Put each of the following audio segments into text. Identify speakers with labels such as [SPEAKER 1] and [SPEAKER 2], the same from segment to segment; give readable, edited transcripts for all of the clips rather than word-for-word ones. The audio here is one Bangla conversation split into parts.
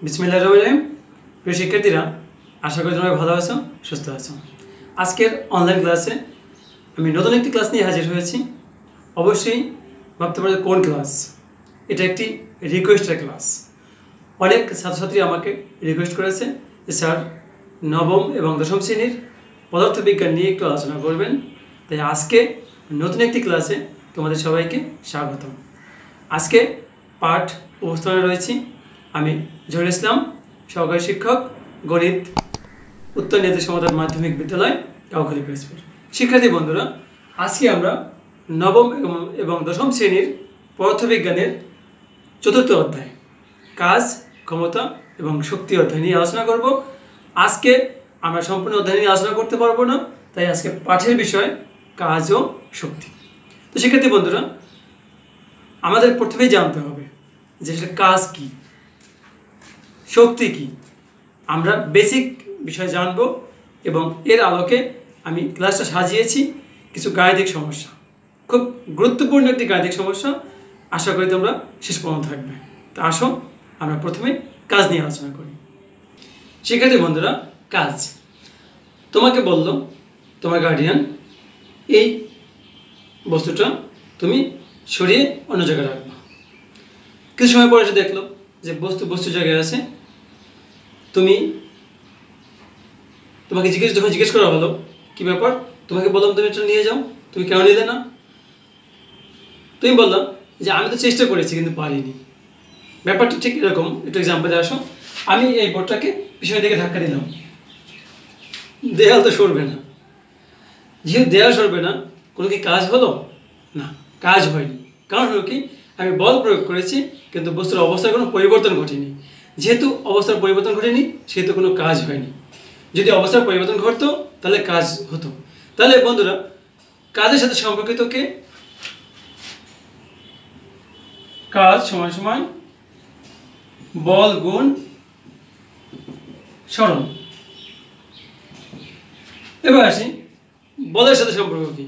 [SPEAKER 1] বিসমিল্লাহির রহমানির রহিম। প্রিয় শিক্ষার্থীরা, আশা করি তোমরা ভালো আছো, সুস্থ আছো। আজকের অনলাইন ক্লাসে আমি নতুন একটি ক্লাস নিয়ে হাজির হয়েছি। অবশ্যই ভাবতে পারো কোন ক্লাস, এটা একটি রিকোয়েস্টের ক্লাস। অনেক ছাত্রছাত্রী আমাকে রিকোয়েস্ট করেছে যে স্যার নবম এবং দশম শ্রেণীর পদার্থবিজ্ঞান নিয়ে একটু আলোচনা করবেন। তাই আজকে নতুন একটি ক্লাসে তোমাদের সবাইকে স্বাগতম। আজকে পাঠ উপস্থাপনে রয়েছি আমি জহিরুল ইসলাম, সহকারী শিক্ষক, গণিত, উত্তর নেত্রী সমাধান মাধ্যমিক বিদ্যালয়, কাউখালী পিরোজপুর। শিক্ষার্থী বন্ধুরা, আজকে আমরা নবম এবং দশম শ্রেণীর পদার্থবিজ্ঞানের চতুর্থ অধ্যায় কাজ, ক্ষমতা এবং শক্তি অধ্যায় নিয়ে আলোচনা করব। আজকে আমরা সম্পূর্ণ অধ্যায় নিয়ে আলোচনা করতে পারবো না, তাই আজকে পাঠের বিষয় কাজ ও শক্তি। তো শিক্ষার্থী বন্ধুরা, আমাদের প্রথমেই জানতে হবে যে সেটা কাজ কী, শক্তি কী। আমরা বেসিক বিষয় জানব এবং এর আলোকে আমি ক্লাসটা সাজিয়েছি কিছু গাণিতিক সমস্যা, খুব গুরুত্বপূর্ণ একটি গাণিতিক সমস্যা। আশা করি তোমরা শেষ পর্যন্ত থাকবে। তা আসো আমরা প্রথমে কাজ নিয়ে আলোচনা করি। শিক্ষার্থী বন্ধুরা, কাজ। তোমাকে বলল তোমার গার্ডিয়ান এই বস্তুটা তুমি সরিয়ে অন্য জায়গায় রাখবে। কিছু সময় পরে এসে দেখলো যে বস্তু জায়গায় আছে। তোমাকে যখন জিজ্ঞেস করা হলো কী ব্যাপার, তোমাকে বললাম তুমি এটা নিয়ে যাও, তুমি কেন নিলে না? তুমি বললাম যে আমি তো চেষ্টা করেছি কিন্তু পারিনি। ব্যাপারটা ঠিক এরকম। একটু এক্সাম্পলে আসো। আমি এই বোর্ডটাকে পিছনের দিকে ধাক্কা দিলাম, দেয়াল তো সরবে না। যেহেতু দেয়াল সরবে না, কোনো কি কাজ হলো? না, কাজ হয়নি। কারণ হলো কি, আমি বল প্রয়োগ করেছি কিন্তু বস্তুর অবস্থার কোনো পরিবর্তন ঘটেনি। যেহেতু অবস্থার পরিবর্তন ঘটেনি, সেহেতু কোনো কাজ হয়নি। যদি অবস্থার পরিবর্তন ঘটতো তাহলে কাজ হতো। তাহলে বন্ধুরা, কাজের সাথে সম্পর্কিত কে? কাজ সমান সমান বল গুণ সরণ। এবার আসি বলের সাথে সম্পর্ক কি।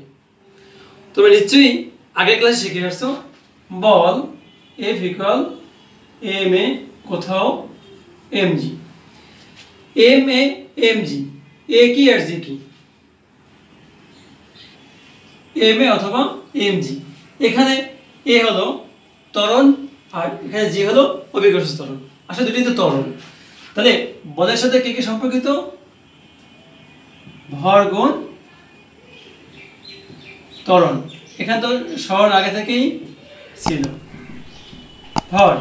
[SPEAKER 1] তোমরা নিশ্চয়ই আগের ক্লাসে শিখে আসছো, বল F ইকুয়াল ma কোথাও mg। ma mg, a কি আর g কি? ma অথবা mg। এখানে a হলো ত্বরণ আর এখানে g হলো অভিকর্ষ ত্বরণ। আসলে দুটোই তো ত্বরণ। তাহলে বলের সাথে কে কে সম্পর্কিত? ভর গুণ ত্বরণ। এখানে তো সরণ আগে থেকেই ছিল, ভর।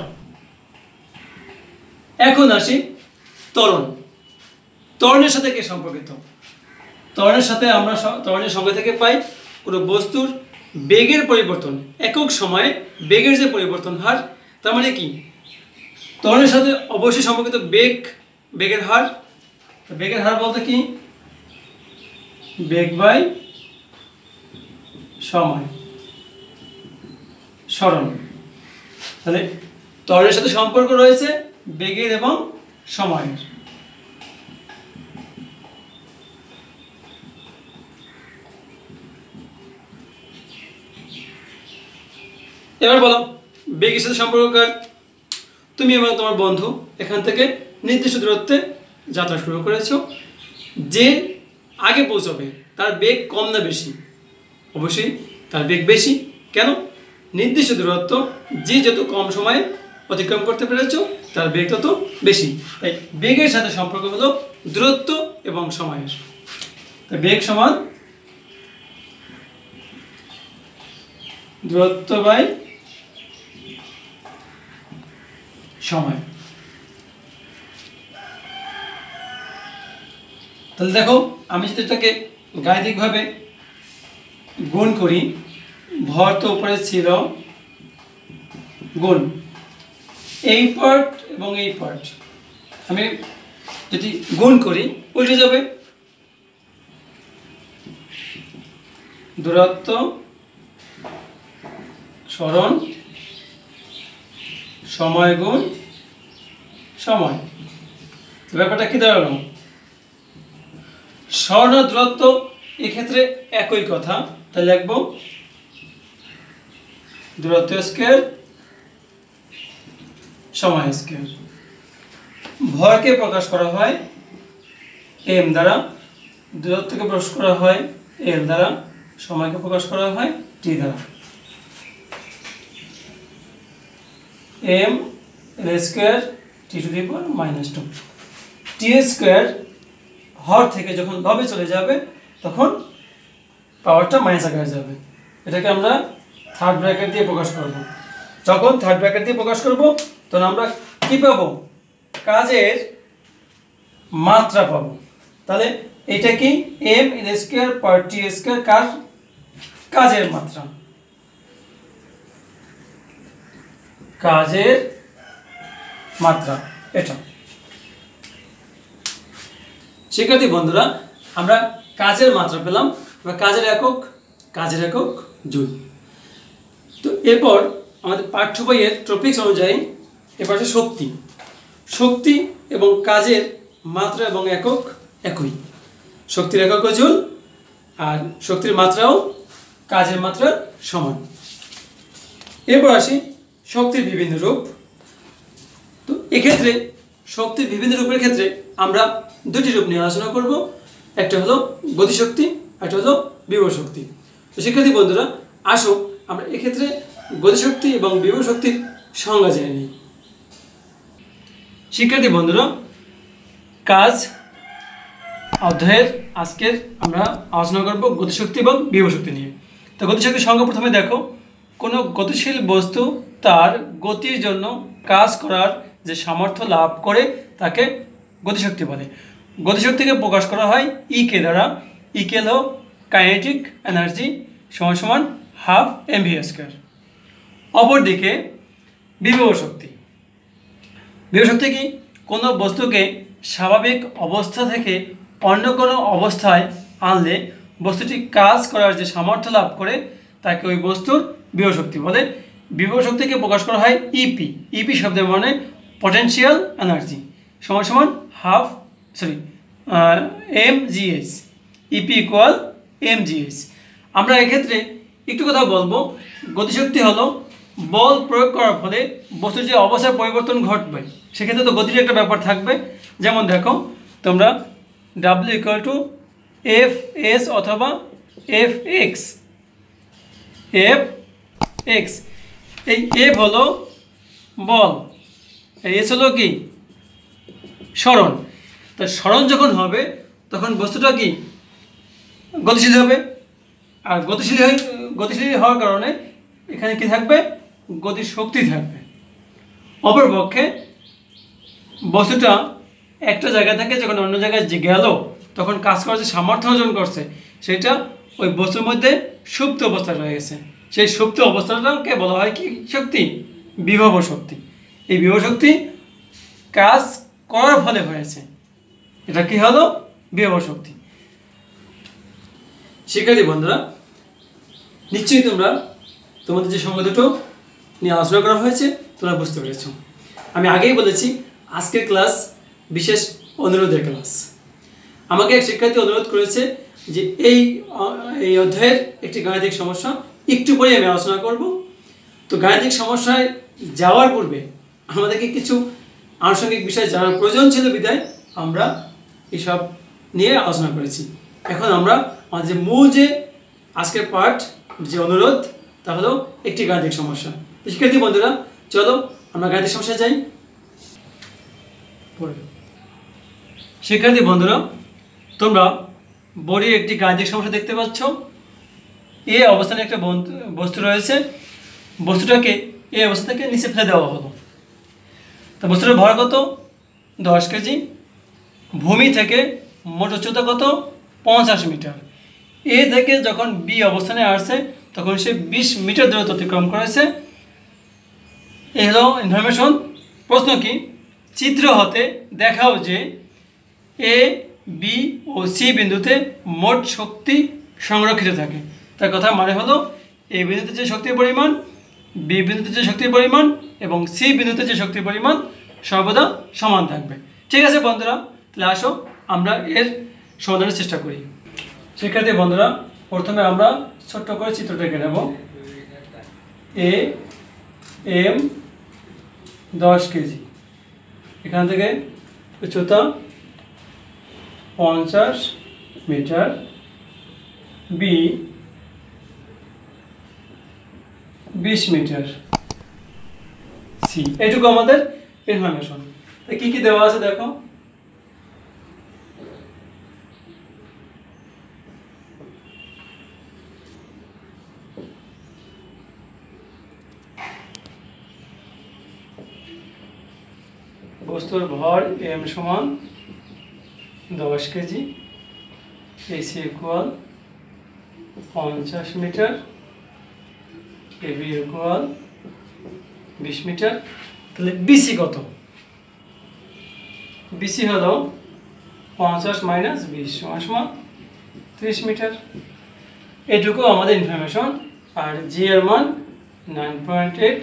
[SPEAKER 1] এখন আসি ত্বরণ। ত্বরণের সাথে কে সম্পর্কিত? ত্বরণের সাথে আমরা ত্বরণের সংজ্ঞা থেকে পাই কোনো বস্তুর বেগের পরিবর্তন, একক সময়ে বেগের যে পরিবর্তন হার। তার মানে কি, ত্বরণের সাথে অবশ্যই সম্পর্কিত বেগের হার। বেগের হার বলতে কি, বেগ বাই সময়, সরণ। তাহলে ত্বরণের সাথে সম্পর্ক রয়েছে বেগের এবং সময়ের। এবার বলো, বেগের সাথে সম্পর্ক কার? তুমি এবং তোমার বন্ধু এখান থেকে নির্দিষ্ট দূরত্বে যাত্রা শুরু করেছো। যে আগে পৌঁছবে তার বেগ কম না বেশি? অবশ্যই তার বেগ বেশি। কেন? নির্দিষ্ট দূরত্ব যে যত কম সময়ে অতিক্রম করতে পেরেছো তার বেগ তত বেশি। তাই বেগের সাথে সম্পর্ক হলো দূরত্ব এবং সময়ের। তাই বেগ সমান দূরত্ব বাই সময়। তাহলে দেখো, আমি যদি এটাকে গাণিতিকভাবে গুণ করি, ভর তো উপরে ছিল, গুণ এই পার্ট এবং এই পার্ট, আমি যদি গুণ করি উল্টে যাবে। দূরত্ব সরণ সময় গুণ সময়। ব্যাপারটা কি দাঁড়ালো? সরণ আর দূরত্ব এক্ষেত্রে একই কথা। তাহলে লিখবো দূরত্ব স্কয়ার সময় স্কয়ার। ভরকে প্রকাশ করা হয় এম দ্বারা, দূরত্বকে প্রকাশ করা হয় এল দ্বারা, সময়কে প্রকাশ করা হয় টি দ্বারা। M L square T to the power -2। T square হর থেকে যখন লবে চলে যাবে তখন পাওয়ারটা মাইনাস আকারে যাবে। এটাকে আমরা থার্ড ব্র্যাকেট দিয়ে প্রকাশ করব। যখন থার্ড ব্র্যাকেট দিয়ে প্রকাশ করব তখন আমরা কি পাবো? কাজের মাত্রা পাবো। তাহলে এটা কি এম এল স্কোয়ার পার টি স্কোয়ার, কাজের মাত্রা, কাজের মাত্রা এটা। শিক্ষার্থী বন্ধুরা, আমরা কাজের মাত্রা পেলাম, কাজের একক জুল। তো এরপর আমাদের পাঠ্য বইয়ের টপিকস অনুযায়ী এরপর আছে শক্তি এবং কাজের মাত্রা এবং একক একই। শক্তির একক জুল আর শক্তির মাত্রাও কাজের মাত্রার সমান। এরপর আসি শক্তির বিভিন্ন রূপ। তো এক্ষেত্রে শক্তির বিভিন্ন রূপের ক্ষেত্রে আমরা দুটি রূপ নিয়ে আলোচনা করব। একটা হলো গতিশক্তি, একটা হলো বিভব শক্তি। তো শিক্ষার্থী বন্ধুরা, আসো আমরা এক্ষেত্রে গতিশক্তি এবং বিভব শক্তির সংজ্ঞা জেনে নিই। শিক্ষার্থী বন্ধুরা, কাজ অধ্যায়ের আজকের আমরা আলোচনা করব গতিশক্তি এবং বিভব শক্তি নিয়ে। তো গতিশক্তির সংজ্ঞা প্রথমে দেখো। কোনো গতিশীল বস্তু তার গতির জন্য কাজ করার যে সামর্থ্য লাভ করে তাকে গতিশক্তি বলে। গতিশক্তিকে প্রকাশ করা হয় ইকে দ্বারা। ইকে হলো কাইনেটিক এনার্জি সমান হাফ mv²। অপরদিকে বিভব শক্তি কি? কোনো বস্তুকে স্বাভাবিক অবস্থা থেকে অন্য কোনো অবস্থায় আনলে বস্তুটি কাজ করার যে সামর্থ্য লাভ করে তাকে ওই বস্তুর বিভব শক্তি বলে। বিভব শক্তিকে প্রকাশ করা হয় ইপি শব্দের মানে পটেনশিয়াল এনার্জি সমান half mgh। E P equal mgh। আমরা এক্ষেত্রে একটু কথা বলবো। গতিশক্তি হলো বল প্রয়োগ করার ফলে বস্তুর যে অবস্থার পরিবর্তন ঘটবে, সেক্ষেত্রে তো গতির একটা ব্যাপার থাকবে। যেমন দেখো তোমরা W = Fs অথবা Fx। এই F হলো বল, এস হলো কি সরণ। তা সরণ যখন হবে তখন বস্তুটা কি গতিশীল হবে। আর গতিশীল হওয়ার কারণে এখানে কি থাকবে? গতির শক্তি থাকবে। অপরপক্ষে বস্তুটা একটা জায়গা থেকে যখন অন্য জায়গায় গেল তখন কাজ করার যে সামর্থ্য অর্জন করছে সেটা ওই বস্তুর মধ্যে সুপ্ত অবস্থায় রয়ে গেছে। সেই সুপ্ত অবস্থাটাকে বলা হয় কি শক্তি? বিভব শক্তি। এই বিভব শক্তি কাজ করার ফলে হয়েছে, এটা কি হলো? বিভব শক্তি। শিক্ষার্থী বন্ধুরা, নিশ্চয়ই তোমাদের যে সংজ্ঞা দুটো নিয়ে আলোচনা করা হয়েছে তোমরা বুঝতে পেরেছ। আমি আগেই বলেছি আজকের ক্লাস বিশেষ অনুরোধের ক্লাস। আমাকে এক শিক্ষার্থী অনুরোধ করেছে যে এই অধ্যায়ের একটি গাণিতিক সমস্যা একটু পরে আমি আলোচনা করব। তো গাণিতিক সমস্যায় যাওয়ার পূর্বে আমাদেরকে কিছু আনুষঙ্গিক বিষয় জানার প্রয়োজন ছিল বিধায় আমরা এসব নিয়ে আলোচনা করেছি। এখন আমরা আমাদের যে মূল যে আজকের পাঠ যে অনুরোধ তা হলো একটি গাণিতিক সমস্যা। শিক্ষার্থী বন্ধুরা, চলো আমরা গাণিতিক সমস্যা যাই। শিক্ষার্থী বন্ধুরা, তোমরা বোর্ডে একটি গাণিতিক সমস্যা দেখতে পাচ্ছ। এই অবস্থানে একটা বস্তু রয়েছে, বস্তুটাকে এই অবস্থা থেকে নিচে ফেলে দেওয়া হলো। তা বস্তুটার ভর কত? 10 কেজি। ভূমি থেকে মোট উচ্চতা কত? 50 মিটার। এ থেকে যখন বি অবস্থানে আসছে তখন সে 20 মিটার দূরত্ব অতিক্রম করেছে। এই হলো ইনফরমেশন। প্রশ্ন কি? চিত্র হতে দেখাও যে এ বি ও সি বিন্দুতে মোট শক্তি সংরক্ষিত থাকে। তার কথা মানে হলো এ বিন্দুতে যে শক্তির পরিমাণ, বি বিন্দুতে যে শক্তির পরিমাণ এবং সি বিন্দুতে যে শক্তির পরিমাণ সর্বদা সমান থাকবে। ঠিক আছে বন্ধুরা, তাহলে আসো আমরা এর সমাধানের চেষ্টা করি। শিক্ষার্থী বন্ধুরা, প্রথমে আমরা ছোট্ট করে চিত্রটা এঁকে নেব। এ এম 10 কেজি, এখান থেকে উচ্চতা 50 মিটার, বি 20 মিটার, সি। এইটুকু আমাদের ইনফরমেশন। কি কি দেওয়া আছে দেখো। বস্তুর ভর m সমান 10 KG, AC equal 50 metre, AB equal 20 metre. তাহলে বিসি কত? বিসি হলো 50 মাইনাস 20 সমান 30 মিটার। এটুকু আমাদের ইনফরমেশন। আর জি এর মান 9.8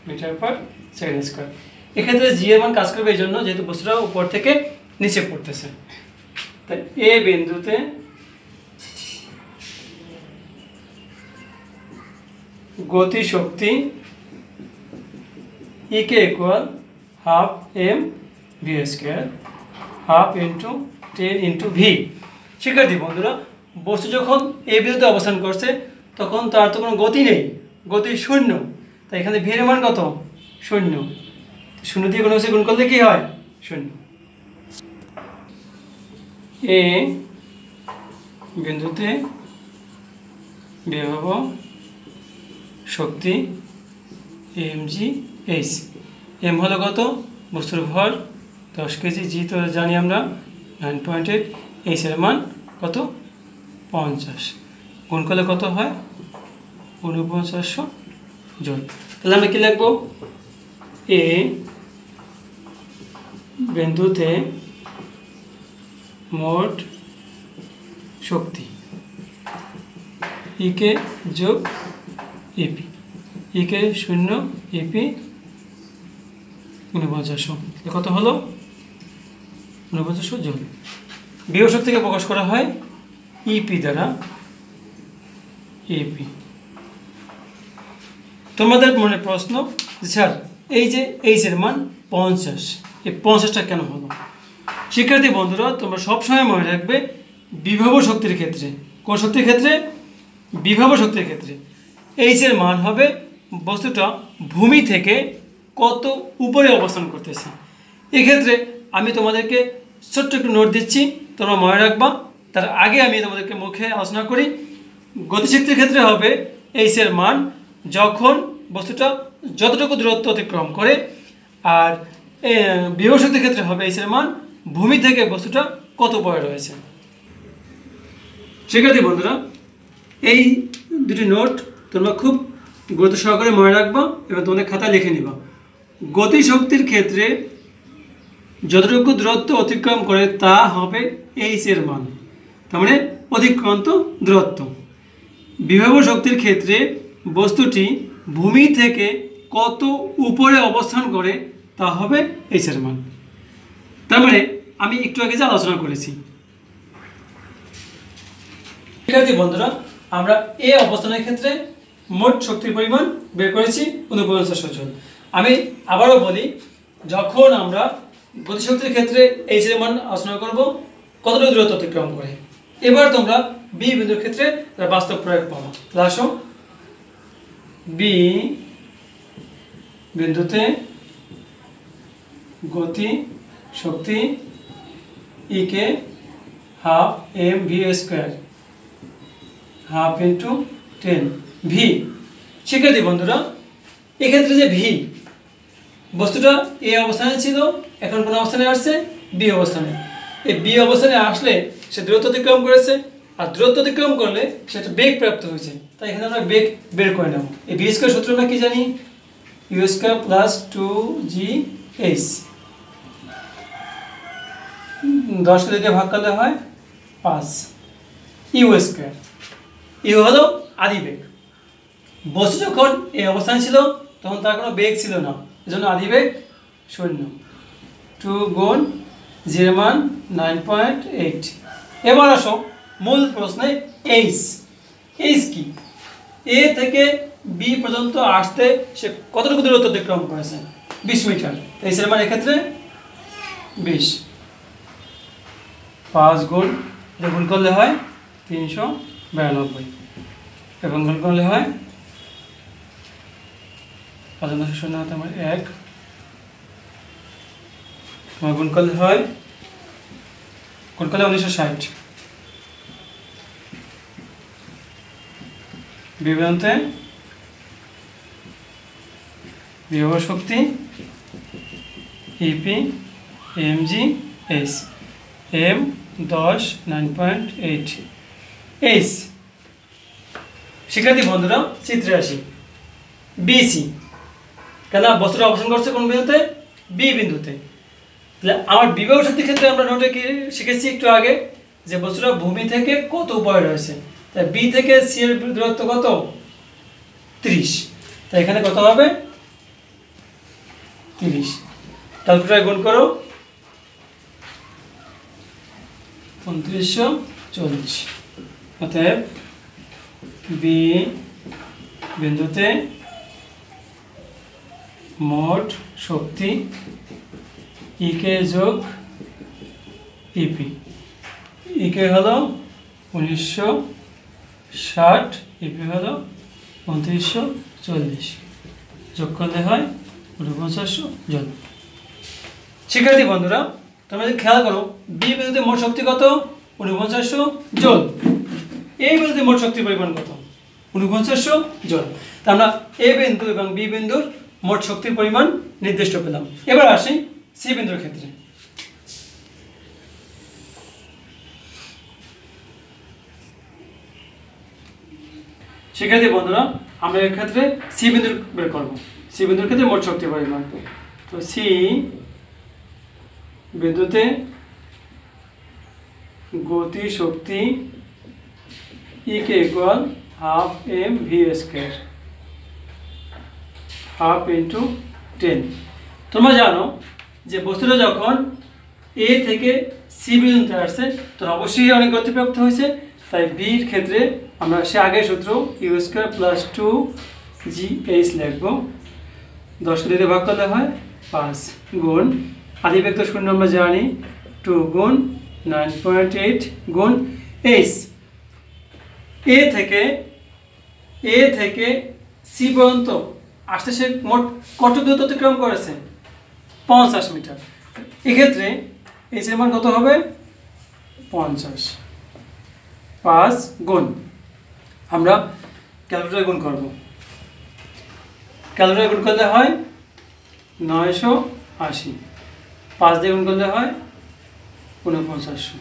[SPEAKER 1] মিটার পার সেকেন্ড স্কোয়ার। এক্ষেত্রে জি এর মান কাজ করবে এই জন্য যেহেতু বস্তুটা উপর থেকে নিচে পড়তেছে। তাই এ বিন্দুতে গতি শক্তি E K equal half M V square, half into 10 into V. শিক্ষার্থী বন্ধুরা, বস্তু যখন এ বিন্দুতে অবস্থান করছে তখন তার তো কোনো গতি নেই, গতি শূন্য। তাই এখানে ভি এর মান কত? শূন্য। শূন্য দিয়ে কোনো কিছু গুণ করলে কি হয়? শূন্য। এ বিন্দুতে বিভব শক্তি mg h। এম হলো কত? বস্তুর ভর 10 কেজি, জি তো জানি আমরা 9.8, এইচ এর মান কত? 50। গুণ করলে কত হয়? 4900 জুল। তাহলে আমরা কি লিখবো? এ বিন্দুতে মোট শক্তি ইকে যোগ ইপি, ইকে 0, ইপি 4900। কত হলো? 4900 জুল। বিভব শক্তিকে প্রকাশ করা হয় ইপি দ্বারা, ইপি। তোমাদের মনে প্রশ্ন, স্যার এই যে এইচ এর মান 50, এই 50টা কেন হলো? শিক্ষার্থী বন্ধুরা, তোমরা সবসময় মনে রাখবে বিভব শক্তির ক্ষেত্রে, কোন শক্তির ক্ষেত্রে? বিভব শক্তির ক্ষেত্রে এইচ এর মান হবে বস্তুটা ভূমি থেকে কত উপরে অবস্থান করতেছে। এক্ষেত্রে আমি তোমাদেরকে ছোট্ট একটু নোট দিচ্ছি, তোমরা মনে রাখবা। তার আগে আমি তোমাদেরকে মুখে আলোচনা করি। গতিশক্তির ক্ষেত্রে হবে এইচ এর মান যখন বস্তুটা যতটুকু দূরত্ব অতিক্রম করে, আর বিভব শক্তির ক্ষেত্রে হবে এইচ এর মান ভূমি থেকে বস্তুটা কত উপরে রয়েছে। শিক্ষার্থী বন্ধুরা, এই দুটি নোট তোমরা খুব গুরুত্ব সহকারে মনে রাখবা এবং তোমাদের খাতায় লিখে নিবা। গতিশক্তির ক্ষেত্রে যতটুকু দূরত্ব অতিক্রম করে তা হবে এইচ এর মান, তার মানে অতিক্রান্ত দূরত্ব। বিভব শক্তির ক্ষেত্রে বস্তুটি ভূমি থেকে কত উপরে অবস্থান করে তা হবে এইচ এর মান। তার মানে আমি একটু আগে যে আলোচনা করেছি। শিক্ষার্থী বন্ধুরা, আমরা এ অবস্থানের ক্ষেত্রে মোট শক্তির পরিমাণ বের করেছি 4900 জুল। আমি আবারও বলি, যখন আমরা গতিশক্তির ক্ষেত্রে এইচ এর মান আলোচনা করব কতটুকু দূরত্ব অতিক্রম করে। এবার তোমরা বি বিন্দুর ক্ষেত্রে তার বাস্তব প্রয়োগ পাবো। তাহলে আসো, বি বিন্দুতে গতি শক্তি E K half M V square, half into 10 V. শিক্ষার্থী বন্ধুরা, এক্ষেত্রে যে ভি, বস্তুটা এ অবস্থানে ছিল, এখন কোন অবস্থানে আসছে? বি অবস্থানে। এই বি অবস্থানে আসলে সে দূরত্ব অতিক্রম করেছে, আর দূরত্ব অতিক্রম করলে সেটা বেগ প্রাপ্ত হয়েছে। তাই এখানে আমরা বেগ বের করে নেব। এই ভি স্কোয়ার সূত্র আমরা কি জানি? You square plus 2gh। 10 কে দিয়ে ভাগ করলে হয় 5 ইউ স্কোয়ার। ইউ হলো আদি বেগ। বস্তু যখন এই অবস্থানে ছিল তখন তার কোনো বেগ ছিল না, এজন্য আদি বেগ 0। 2 গুণ 0 মান 9.8। এবার আসো মূল প্রশ্নে, এইচ। এইচ কি? এ থেকে বি পর্যন্ত আসতে সে কতটুকু দূরত্ব অতিক্রম করেছে? 20 মিটার। এইচ এর মান এক্ষেত্রে 20। 5 গুণ, এটা গুণ করলে হয় 392 এবং গুণ করলে হয় 1 তোমার গুণ করলে হয় 1960 বিভ্রান্তে বিভব শক্তি E P M G S M 10 9.8 H. শিক্ষার্থী বন্ধুরা চিত্রে আসি। বিসি কেন বস্তুটা অবস্থান করছে কোন বিন্দুতে? বি বিন্দুতে। তাহলে আমার বিভব শক্তির ক্ষেত্রে আমরা নোটে কি শিখেছি একটু আগে, যে বস্তুটা ভূমি থেকে কত উপরে রয়েছে। তাই বি থেকে সি এর দূরত্ব কত? 30। তাই এখানে কত হবে? 30। ক্যালকুলেটরে গুণ করো 2940। অতএব বি বিন্দুতে মোট শক্তি ইকে যোগ ইপি। ইকে হলো 1960, ইপি হলো 2940, যোগ করলে হয় 4900 জন। শিক্ষার্থী বন্ধুরা তোমরা যদি খেয়াল করো, বি বিন্দুতে মোট শক্তি কত? 4900 জন। এই বিন্দুতে মোট শক্তির পরিমাণ কত? 4900 জন। তা আমরা এ বিন্দু এবং বি বিন্দুর মোট শক্তির পরিমাণ নির্দিষ্ট পেলাম। এবার আসি সি বিন্দুর ক্ষেত্রে। শিক্ষার্থী বন্ধুরা আমরা এর ক্ষেত্রে সি বিন্দুর বের করব। সি বিন্দুর ক্ষেত্রে মোট শক্তির পরিমাণ। তো সি বিন্দুতে গতি শক্তি E K equal half M V square, half into 10। তোমরা জানো যে বস্তুটা যখন এ থেকে সি বিন্দুতে আসছে তখন অবশ্যই অনেক গতিপ্রাপ্ত হয়েছে। তাই বির ক্ষেত্রে আমরা সে আগের সূত্র ইউ স্কোয়ার প্লাস 2GH লিখব। 10কে 2 দিয়ে ভাগ করলে হয় 5 গুণ আদিভেক্টর শূন্য আমরা জানি 2 গুণ 9.8 গুণ এইচ। এ থেকে সি পর্যন্ত আসতে সে মোট কত দূরত্ব অতিক্রম করেছে? 50 মিটার। এক্ষেত্রে এইচ এর মান কত হবে? 50। 5 গুণ আমরা ক্যালকুলেটরে গুণ করব। ক্যালকুলেটরে গুণ করলে হয় 980, 5 দিয়ে গুণ করলে হয় 4900।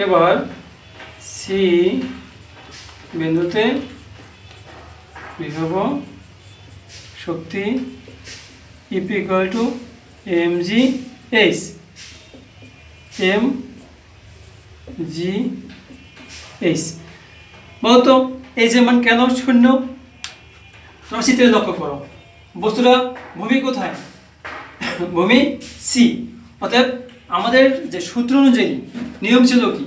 [SPEAKER 1] এবার সি বিন্দুতে বিভব শক্তি E P equal to M G H, M G H. বলতো এই যে মান কেন শূন্য? তোমরা চিত্রে লক্ষ্য করো, বস্তুটা ভূমি কোথায়? ভূমি সি। অর্থাৎ আমাদের যে সূত্র অনুযায়ী নিয়ম ছিল কি,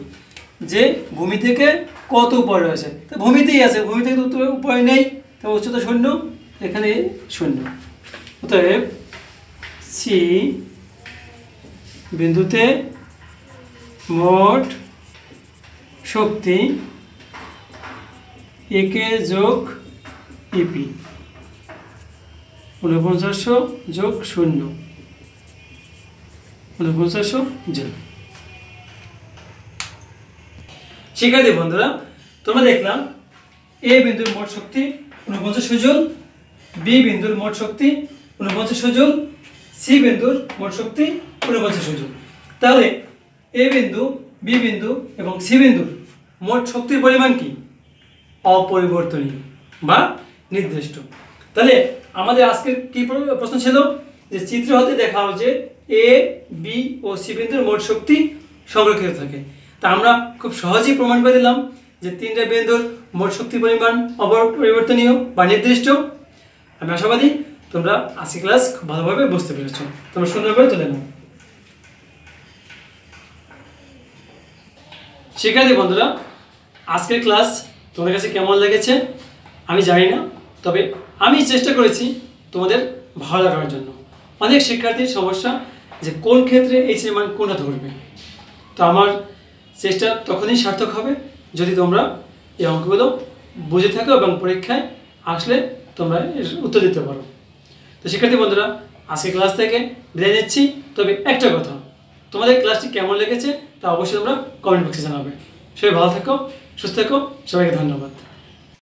[SPEAKER 1] যে ভূমি থেকে কত উপরে রয়েছে? তো ভূমিতেই আছে, ভূমি থেকে তো উপরে নেই, তো উচ্চতা শূন্য, এখানে শূন্য। অতএব সি বিন্দুতে মোট শক্তি একে যোগ ইপি 4900 যোগ 0 4900 জন। শিক্ষার্থী বন্ধুরা তোমরা দেখলাম এ বিন্দুর মোট শক্তি 4900 জন, বি বিন্দুর মোট শক্তি 4900 জন, সি বিন্দুর মোট শক্তি 4900 জন। তাহলে এ বিন্দু, বি বিন্দু এবং সি বিন্দুর মোট শক্তির পরিমাণ কি? অপরিবর্তনীয় বা নির্দিষ্ট। তাহলে আমাদের আজকের কি প্রশ্ন ছিল, যে চিত্র হতে দেখা যে এ, বি ও সি বিন্দুর মোট শক্তি সংরক্ষিত থাকে। তা আমরা খুব সহজেই প্রমাণ করে দিলাম যে তিনটা বিন্দুর মোট শক্তির পরিমাণ অপরিবর্তনীয় বা নির্দিষ্ট। আমি আশাবাদী তোমরা আজকের ক্লাস খুব ভালোভাবে বুঝতে পেরেছো, তোমরা সুন্দরভাবে তুলে নাও। শিক্ষার্থী বন্ধুরা আজকের ক্লাস তোমাদের কাছে কেমন লেগেছে আমি জানি না, তবে আমি চেষ্টা করেছি তোমাদের ভালো লাগার জন্য। অনেক শিক্ষার্থীর সমস্যা যে কোন ক্ষেত্রে এইচ এর মান কোনটা ধরবে। তো আমার চেষ্টা তখনই সার্থক হবে যদি তোমরা এই অঙ্কগুলো বুঝে থাকো এবং পরীক্ষায় আসলে তোমরা এর উত্তর দিতে পারো। তো শিক্ষার্থী বন্ধুরা, আজকে ক্লাস থেকে বিদায় নিচ্ছি। তবে একটা কথা, তোমাদের ক্লাসটি কেমন লেগেছে তা অবশ্যই তোমরা কমেন্ট বক্সে জানাবে। সবাই ভালো থাকো, সুস্থ থাকো, সবাইকে ধন্যবাদ।